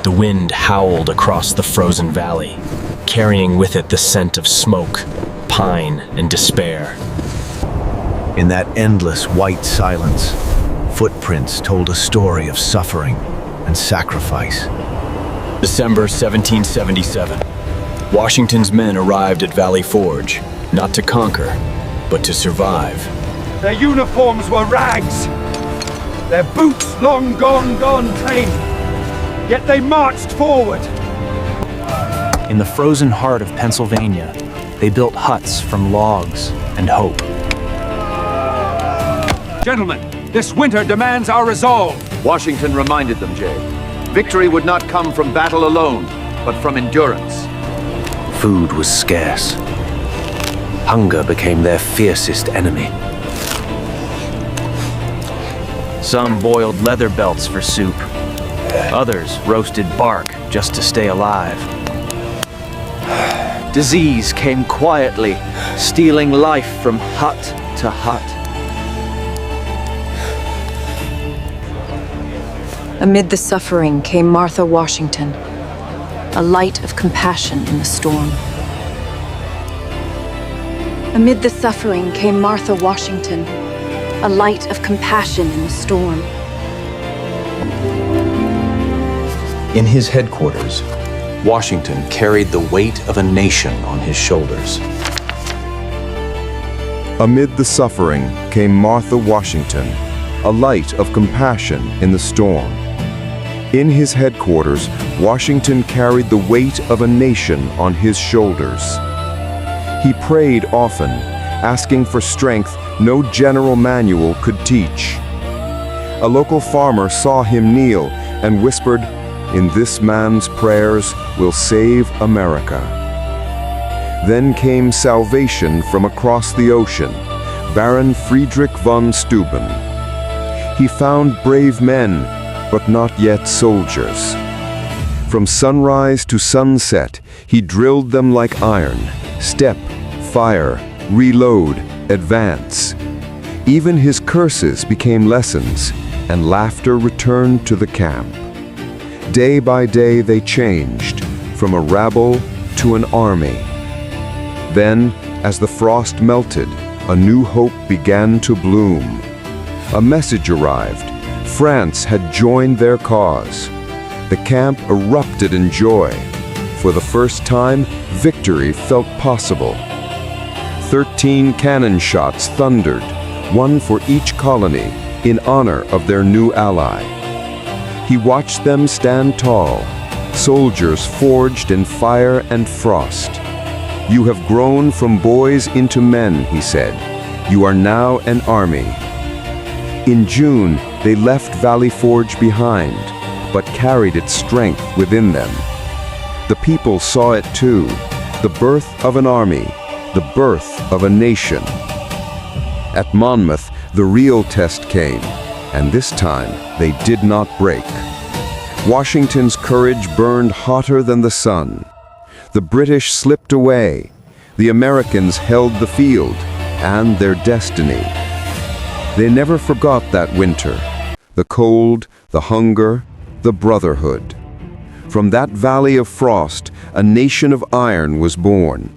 The wind howled across the frozen valley, carrying with it the scent of smoke, pine, and despair. In that endless white silence, footprints told a story of suffering and sacrifice. December 1777. Washington's men arrived at Valley Forge, not to conquer, but to survive. Their uniforms were rags, their boots long gone tame, yet they marched forward. In the frozen heart of Pennsylvania, they built huts from logs and hope. Gentlemen, this winter demands our resolve. Washington reminded them, Jay. Victory would not come from battle alone, but from endurance. Food was scarce. Hunger became their fiercest enemy. Some boiled leather belts for soup. Others roasted bark just to stay alive. Disease came quietly, stealing life from hut to hut. Amid the suffering came Martha Washington, a light of compassion in the storm. Amid the suffering came Martha Washington, a light of compassion in the storm. In his headquarters, Washington carried the weight of a nation on his shoulders. Amid the suffering came Martha Washington, a light of compassion in the storm. In his headquarters, Washington carried the weight of a nation on his shoulders. He prayed often, asking for strength no general manual could teach. A local farmer saw him kneel and whispered, "In this man's prayers will save America." Then came salvation from across the ocean, Baron Friedrich von Steuben. He found brave men, but not yet soldiers. From sunrise to sunset, he drilled them like iron. Step, fire, reload, advance. Even his curses became lessons, and laughter returned to the camp. Day by day they changed, from a rabble to an army. Then, as the frost melted, a new hope began to bloom. A message arrived. France had joined their cause. The camp erupted in joy. For the first time, victory felt possible. 13 cannon shots thundered, one for each colony, in honor of their new ally. He watched them stand tall, soldiers forged in fire and frost. "You have grown from boys into men," he said. "You are now an army." In June, they left Valley Forge behind, but carried its strength within them. The people saw it too, the birth of an army, the birth of a nation. At Monmouth, the real test came, and this time they did not break. Washington's courage burned hotter than the sun. The British slipped away. The Americans held the field and their destiny. They never forgot that winter, the cold, the hunger, the brotherhood. From that valley of frost, a nation of iron was born.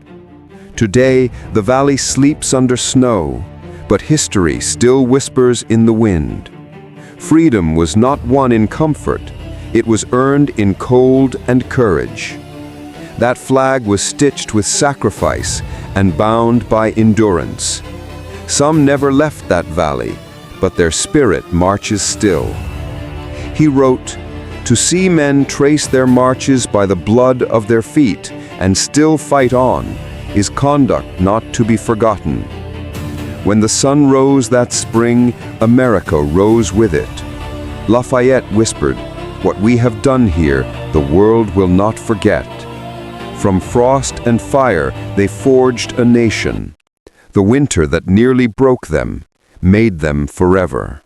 Today, the valley sleeps under snow, but history still whispers in the wind. Freedom was not won in comfort, it was earned in cold and courage. That flag was stitched with sacrifice and bound by endurance. Some never left that valley, but their spirit marches still. He wrote, "To see men trace their marches by the blood of their feet and still fight on is conduct not to be forgotten." When the sun rose that spring, America rose with it. Lafayette whispered, "What we have done here, the world will not forget." From frost and fire, they forged a nation. The winter that nearly broke them made them forever.